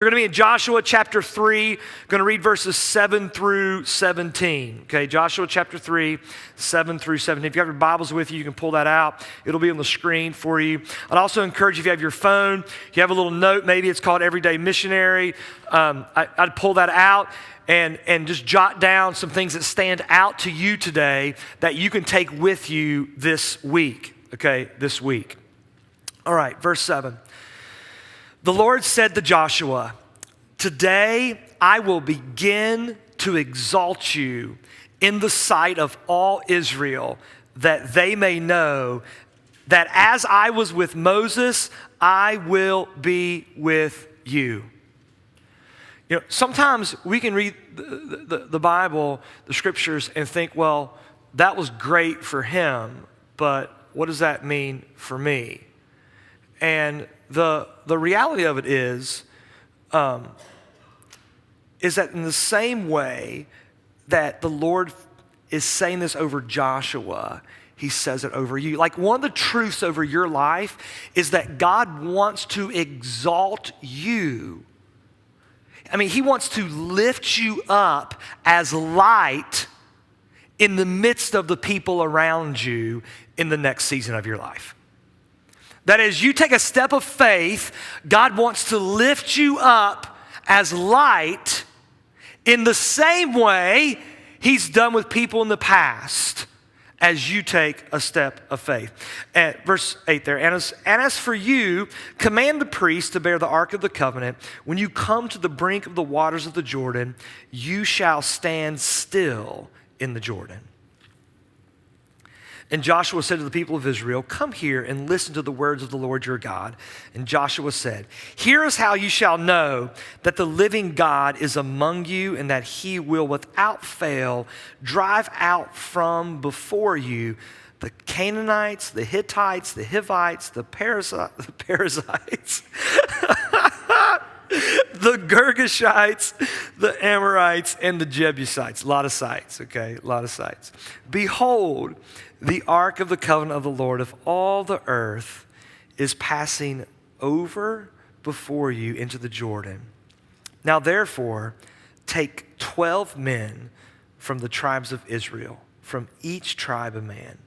We're going to be in Joshua chapter 3, going to read verses 7 through 17. Okay, Joshua chapter 3, 7 through 17. If you have your Bibles with you, you can pull that out. It'll be on the screen for you. I'd also encourage you, if you have your phone, you have a little note, maybe it's called Everyday Missionary. I'd pull that out and just jot down some things that stand out to you today that you can take with you this week. Okay, this week. All right, verse 7. The Lord said to Joshua, "Today I will begin to exalt you in the sight of all Israel, that they may know that as I was with Moses, I will be with you." You know, sometimes we can read the Bible, the scriptures, and think, well, that was great for him, but what does that mean for me? And the reality of it is that in the same way that the Lord is saying this over Joshua, he says it over you. Like, one of the truths over your life is that God wants to exalt you. I mean, he wants to lift you up as light in the midst of the people around you in the next season of your life. That as you take a step of faith, God wants to lift you up as light in the same way he's done with people in the past as you take a step of faith. At verse 8 there, and as for you, command the priest to bear the Ark of the Covenant. When you come to the brink of the waters of the Jordan, you shall stand still in the Jordan. And Joshua said to the people of Israel, "Come here and listen to the words of the Lord your God." And Joshua said, "Here is how you shall know that the living God is among you, and that he will without fail drive out from before you the Canaanites, the Hittites, the Hivites, the Perizzites, the Girgashites, the Amorites, and the Jebusites." A lot of sites, okay? A lot of sites. "Behold, the ark of the covenant of the Lord of all the earth is passing over before you into the Jordan. Now therefore, take 12 men from the tribes of Israel, from each tribe a man.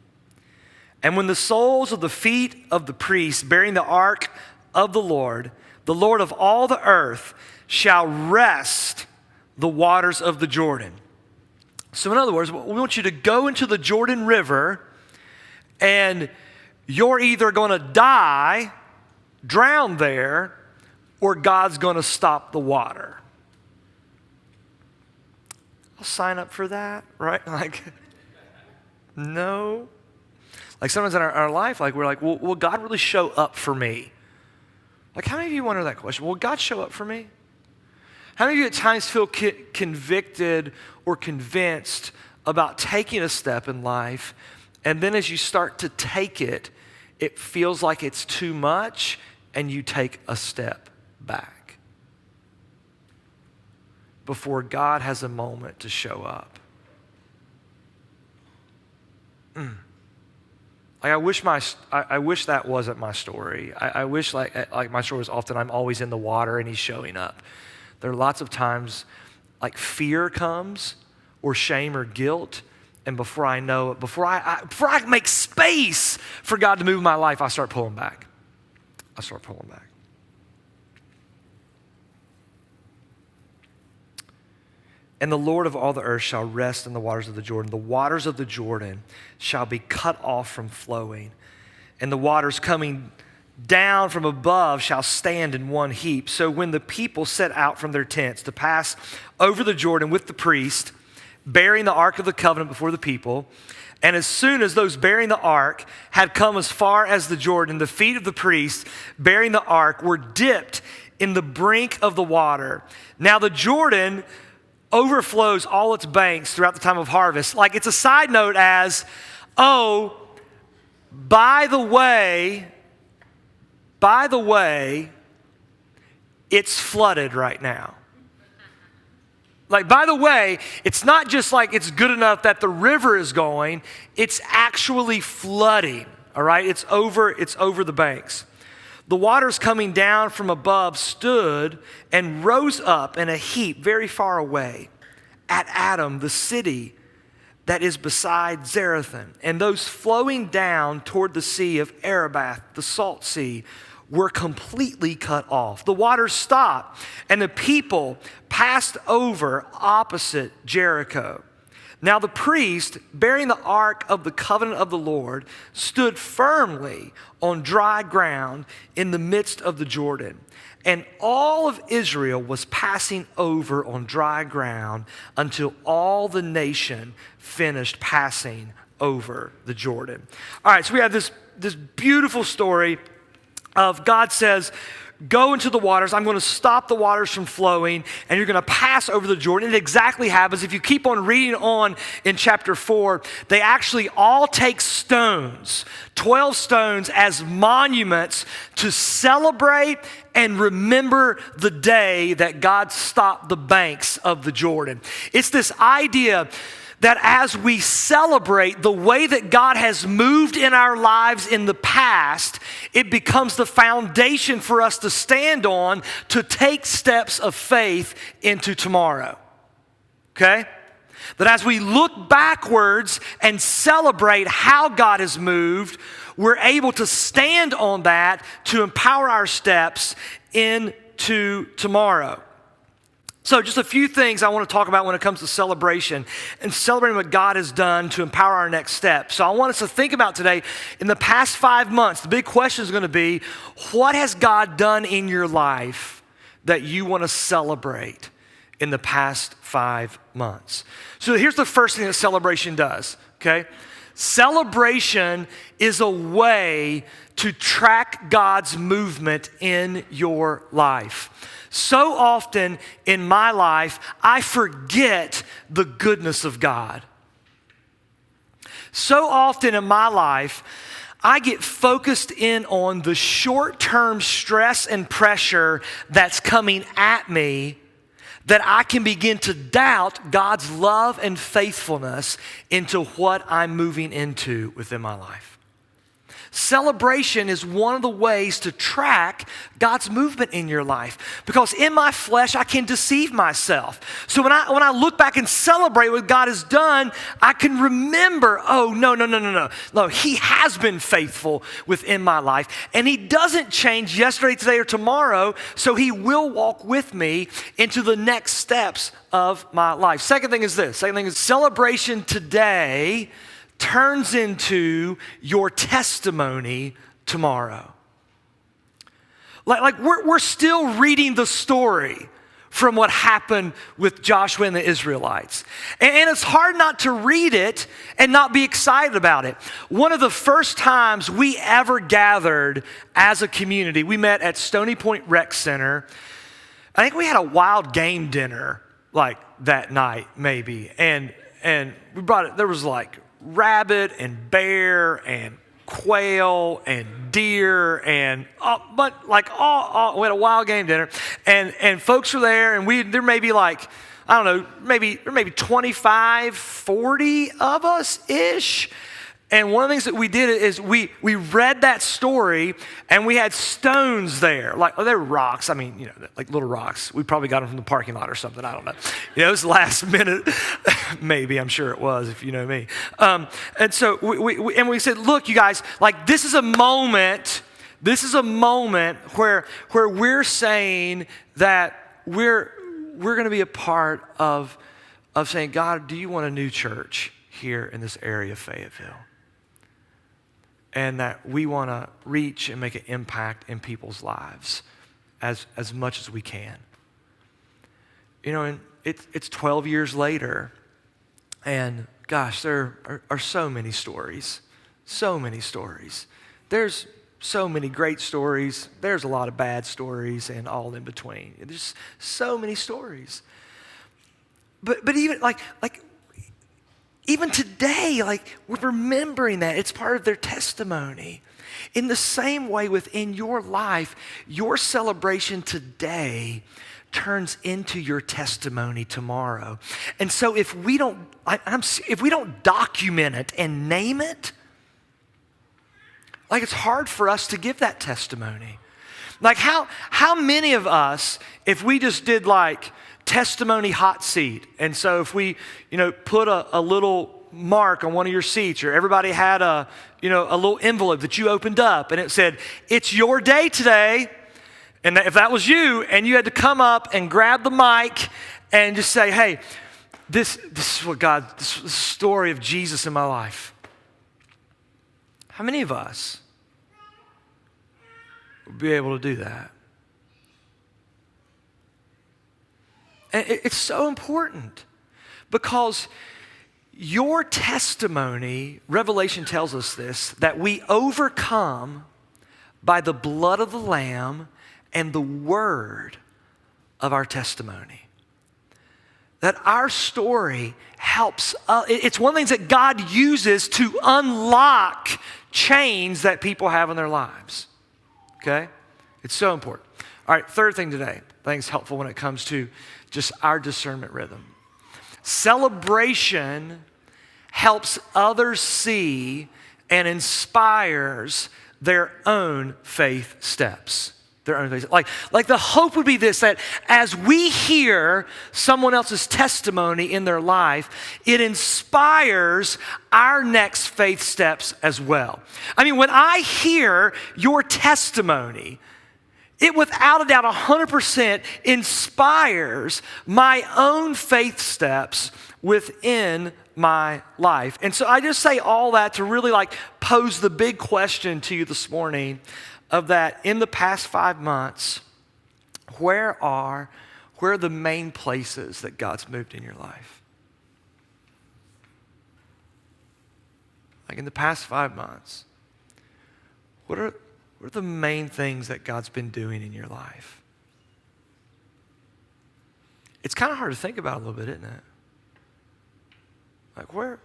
And when the soles of the feet of the priests bearing the ark of the Lord of all the earth, shall rest the waters of the Jordan." So in other words, we want you to go into the Jordan River, and you're either going to die, drown there, or God's going to stop the water. I'll sign up for that, right? Like, no. Like, sometimes in our life, like, we're like, well, will God really show up for me? Like, how many of you wonder that question? Will God show up for me? How many of you at times feel convicted or convinced about taking a step in life, and then as you start to take it, it feels like it's too much, and you take a step back before God has a moment to show up? Like, I wish that wasn't my story. I wish like my story was often I'm always in the water and he's showing up. There are lots of times like fear comes, or shame or guilt, and before I know it, before I make space for God to move in my life, I start pulling back. "And the Lord of all the earth shall rest in the waters of the Jordan. The waters of the Jordan shall be cut off from flowing, and the waters coming down from above shall stand in one heap. So when the people set out from their tents to pass over the Jordan with the priest, bearing the Ark of the Covenant before the people, and as soon as those bearing the ark had come as far as the Jordan, the feet of the priest bearing the ark were dipped in the brink of the water. Now the Jordan overflows all its banks throughout the time of harvest." Like, it's a side note as, oh, by the way, it's flooded right now. Like, by the way, it's not just like it's good enough that the river is going, it's actually flooding, all right? It's over the banks. The waters coming down from above stood and rose up in a heap very far away at Adam, the city that is beside Zarethan. And those flowing down toward the sea of Arabath, the salt sea, were completely cut off. The waters stopped, and the people passed over opposite Jericho. Now the priest, bearing the ark of the covenant of the Lord, stood firmly on dry ground in the midst of the Jordan. And all of Israel was passing over on dry ground until all the nation finished passing over the Jordan. All right, so we have this beautiful story of God says, go into the waters. I'm going to stop the waters from flowing, and you're going to pass over the Jordan. It exactly happens. If you keep on reading on in chapter 4, they actually all take stones, 12 stones, as monuments to celebrate and remember the day that God stopped the banks of the Jordan. It's this idea that as we celebrate the way that God has moved in our lives in the past, it becomes the foundation for us to stand on to take steps of faith into tomorrow. Okay? That as we look backwards and celebrate how God has moved, we're able to stand on that to empower our steps into tomorrow. So just a few things I want to talk about when it comes to celebration and celebrating what God has done to empower our next step. So I want us to think about today, in the past 5 months, the big question is going to be, what has God done in your life that you want to celebrate in the past 5 months? So here's the first thing that celebration does, okay? Celebration is a way to track God's movement in your life. So often in my life, I forget the goodness of God. So often in my life, I get focused in on the short-term stress and pressure that's coming at me, that I can begin to doubt God's love and faithfulness into what I'm moving into within my life. Celebration is one of the ways to track God's movement in your life, because in my flesh, I can deceive myself. So when I look back and celebrate what God has done, I can remember, oh, no, He has been faithful within my life, and He doesn't change yesterday, today, or tomorrow, so He will walk with me into the next steps of my life. Second thing is celebration today turns into your testimony tomorrow. Like we're still reading the story from what happened with Joshua and the Israelites. And it's hard not to read it and not be excited about it. One of the first times we ever gathered as a community, we met at Stony Point Rec Center. I think we had a wild game dinner like that night, maybe. And we brought it, there was like rabbit and bear and quail and deer and we had a wild game dinner, and folks were there, and there may be like, I don't know, maybe 25, 40 of us ish. And one of the things that we did is we read that story, and we had stones there. Like, they were rocks. I mean, like little rocks. We probably got them from the parking lot or something. I don't know. It was last minute. Maybe, I'm sure it was, if you know me. And so we said, look, you guys, like, this is a moment where we're saying that we're going to be a part of saying, God, do you want a new church here in this area of Fayetteville? And that we want to reach and make an impact in people's lives as much as we can. And it's 12 years later, and gosh, there are so many stories. There's so many great stories. There's a lot of bad stories and all in between. There's so many stories. But even like even today, like, we're remembering that. It's part of their testimony. In the same way, within your life, your celebration today turns into your testimony tomorrow. And so if we don't document it and name it, like, it's hard for us to give that testimony. Like how many of us, if we just did like testimony hot seat, and so if we, put a little mark on one of your seats, or everybody had a little envelope that you opened up and it said, it's your day today. And if that was you and you had to come up and grab the mic and just say, hey, this is what this is the story of Jesus in my life. How many of us would be able to do that? And it's so important because your testimony, Revelation tells us this, that we overcome by the blood of the Lamb and the word of our testimony. That our story helps, it's one of the things that God uses to unlock chains that people have in their lives. Okay? It's so important. All right, third thing today, I think it's helpful when it comes to just our discernment rhythm. Celebration helps others see and inspires their own faith steps. Their own faith. Like the hope would be this, that as we hear someone else's testimony in their life, it inspires our next faith steps as well. I mean, when I hear your testimony, it without a doubt 100% inspires my own faith steps within my life. And so I just say all that to really pose the big question to you this morning of that in the past 5 months, where are the main places that God's moved in your life? Like in the past 5 months, what are the main things that God's been doing in your life? It's kind of hard to think about a little bit, isn't it? Like where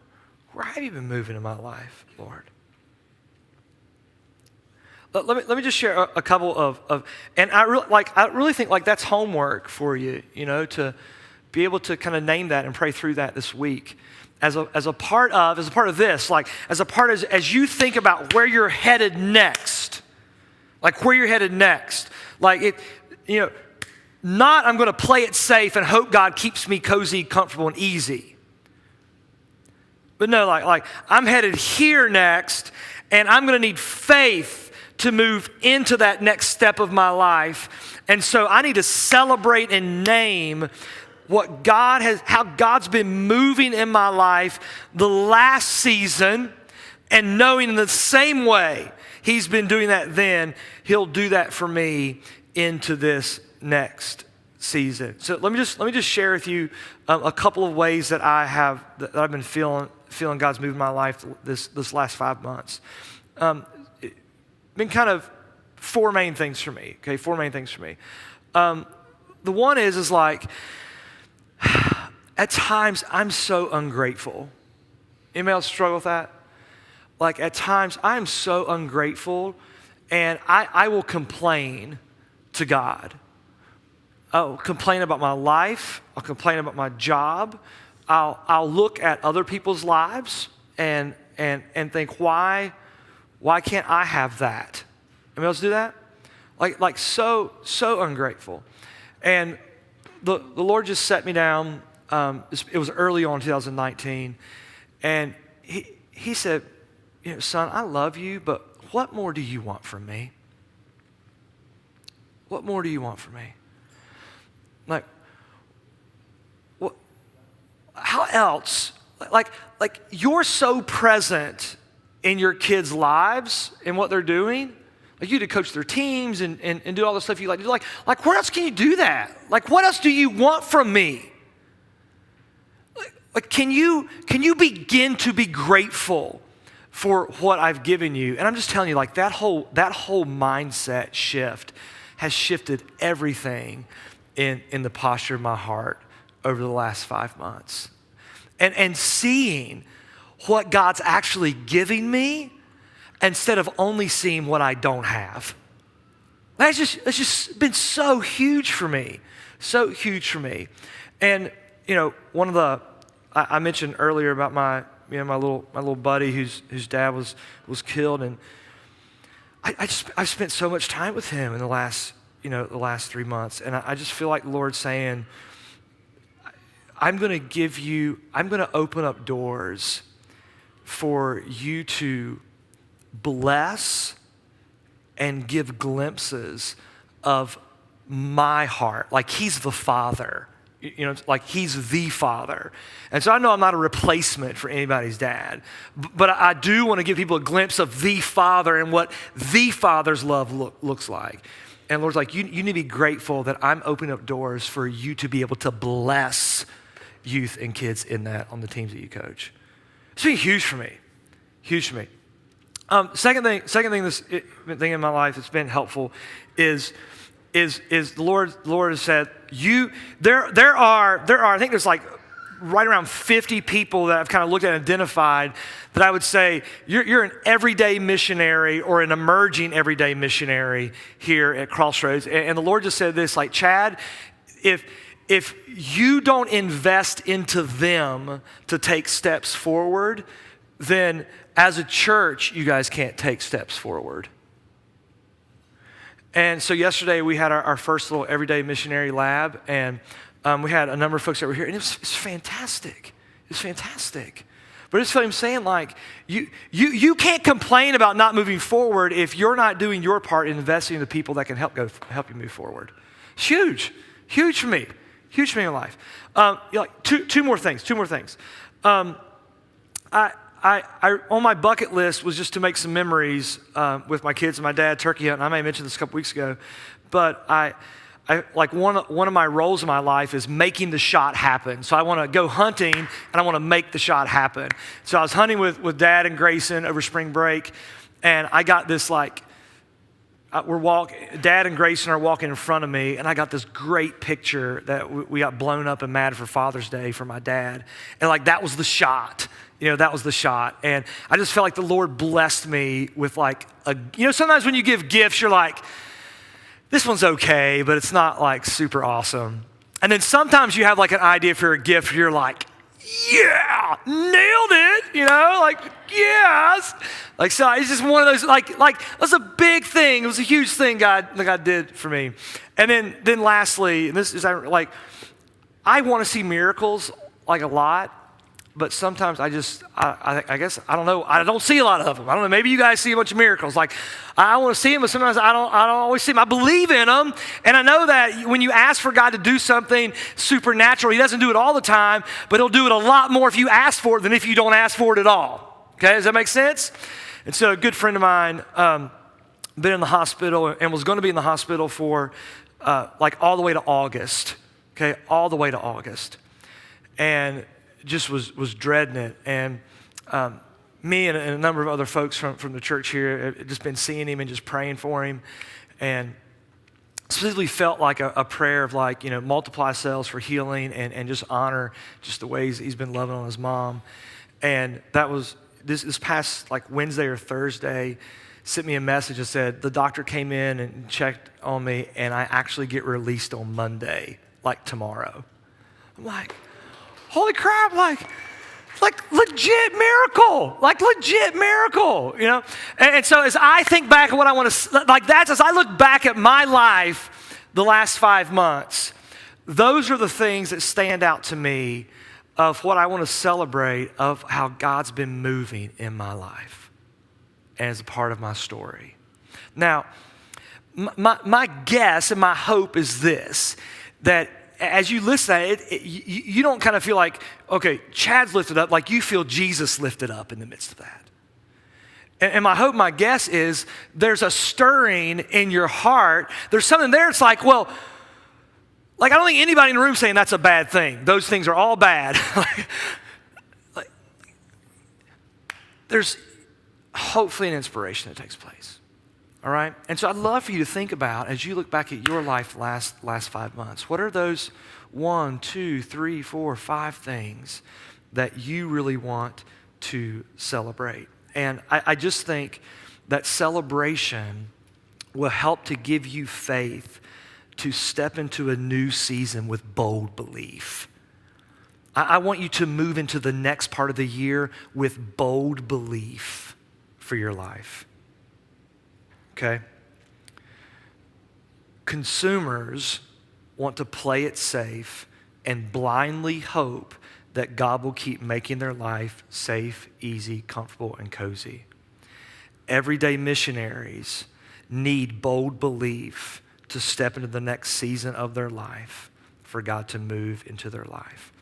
have you been moving in my life, Lord? Let me just share a couple of and I really think that's homework for you, to be able to kind of name that and pray through that this week as a part of this, as you think about where you're headed next. Not I'm going to play it safe and hope God keeps me cozy, comfortable, and easy. But no, I'm headed here next, and I'm going to need faith to move into that next step of my life. And so I need to celebrate and name how God's been moving in my life the last season, and knowing in the same way He's been doing that then, He'll do that for me into this next season. So let me just share with you a couple of ways that I've been feeling God's moved in my life this last 5 months. Been kind of 4 main things for me. Okay, 4 main things for me. The one is at times I'm so ungrateful. Anybody else struggle with that? At times I'm so ungrateful, and I will complain to God. I'll complain about my life. I'll complain about my job. I'll look at other people's lives and think, why can't I have that? Anybody else do that? So ungrateful. And the Lord just set me down. It was early on in 2019. And he said, son, I love you, but what more do you want from me? What more do you want from me? How else? You're so present in your kids' lives and what they're doing. You to coach their teams and do all the stuff you like to do. Where else can you do that? What else do you want from me? Can you begin to be grateful for what I've given you? And I'm just telling you, that whole mindset shift has shifted everything in the posture of my heart over the last 5 months. And seeing what God's actually giving me instead of only seeing what I don't have. It's just been so huge for me. So huge for me. And, one of the, I mentioned earlier about my little buddy whose dad was killed. And I've spent so much time with him in the last 3 months, and I just feel like the Lord's saying, I'm going to open up doors for you to bless and give glimpses of my heart. Like he's the Father, like he's the Father. And so I know I'm not a replacement for anybody's dad, but I do want to give people a glimpse of the Father and what the Father's love looks like. And Lord's like, you need to be grateful that I'm opening up doors for you to be able to bless youth and kids in that on the teams that you coach. It's been huge for me. Second thing in my life that's been helpful is the Lord has said, there are I think there's like right around 50 people that I've kind of looked at and identified that I would say you're an everyday missionary or an emerging everyday missionary here at Crossroads. And the Lord just said this, like, Chad, if you don't invest into them to take steps forward, then as a church, you guys can't take steps forward. And so yesterday we had our first little everyday missionary lab, and we had a number of folks that were here, and it's fantastic. It's fantastic. But it's what I'm saying, like, you can't complain about not moving forward if you're not doing your part in investing in the people that can help you move forward. It's huge for me in life. Like two more things. I on my bucket list was just to make some memories with my kids and my dad turkey hunting. I may have mentioned this a couple weeks ago, but I like one of my roles in my life is making the shot happen. So I want to go hunting and I want to make the shot happen. So I was hunting with Dad and Grayson over spring break, and I got this like Dad and Grayson are walking in front of me, and I got this great picture that we got blown up and mad for Father's Day for my dad, and like that was the shot. That was the shot. And I just felt like the Lord blessed me with like sometimes when you give gifts, you're like, this one's okay, but it's not like super awesome. And then sometimes you have like an idea for a gift, you're like, yeah, nailed it, like, yes. Like, so it's just one of those, like that's a big thing. It was a huge thing God did for me. And then lastly, and this is like, I want to see miracles like a lot. But sometimes I guess, I don't know, I don't see a lot of them. I don't know, maybe you guys see a bunch of miracles. Like, I want to see them, but sometimes I don't always see them. I believe in them, and I know that when you ask for God to do something supernatural, he doesn't do it all the time, but he'll do it a lot more if you ask for it than if you don't ask for it at all. Okay, does that make sense? And so a good friend of mine been in the hospital and was going to be in the hospital for like all the way to August, okay, all the way to August. And just was dreading it. And me and a number of other folks from the church here have just been seeing him and just praying for him. And specifically felt like a prayer of like, multiply cells for healing and just honor just the ways he's been loving on his mom. And that was this past like Wednesday or Thursday, sent me a message that said, the doctor came in and checked on me and I actually get released on Monday, like tomorrow. I'm like, holy crap, like legit miracle, And so as I think back at what I want to, as I look back at my life the last 5 months, those are the things that stand out to me of what I want to celebrate of how God's been moving in my life and as a part of my story. Now, my guess and my hope is this, that as you listen to it, you don't kind of feel like, okay, Chad's lifted up, like you feel Jesus lifted up in the midst of that. And my hope, my guess is there's a stirring in your heart. There's something there. It's like, well, like I don't think anybody in the room saying that's a bad thing. Those things are all bad. like, there's hopefully an inspiration that takes place. All right? And so I'd love for you to think about, as you look back at your life last 5 months, what are those 1, 2, 3, 4, 5 things that you really want to celebrate? And I just think that celebration will help to give you faith to step into a new season with bold belief. I want you to move into the next part of the year with bold belief for your life. okay? Consumers want to play it safe and blindly hope that God will keep making their life safe, easy, comfortable, and cozy. Everyday missionaries need bold belief to step into the next season of their life for God to move into their life.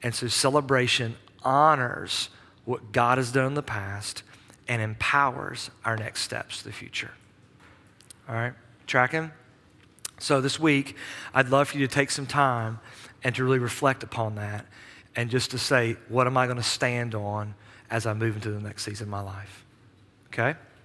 And so celebration honors what God has done in the past and empowers our next steps to the future. All right, tracking? So this week, I'd love for you to take some time and to really reflect upon that and just to say, what am I going to stand on as I move into the next season of my life? Okay?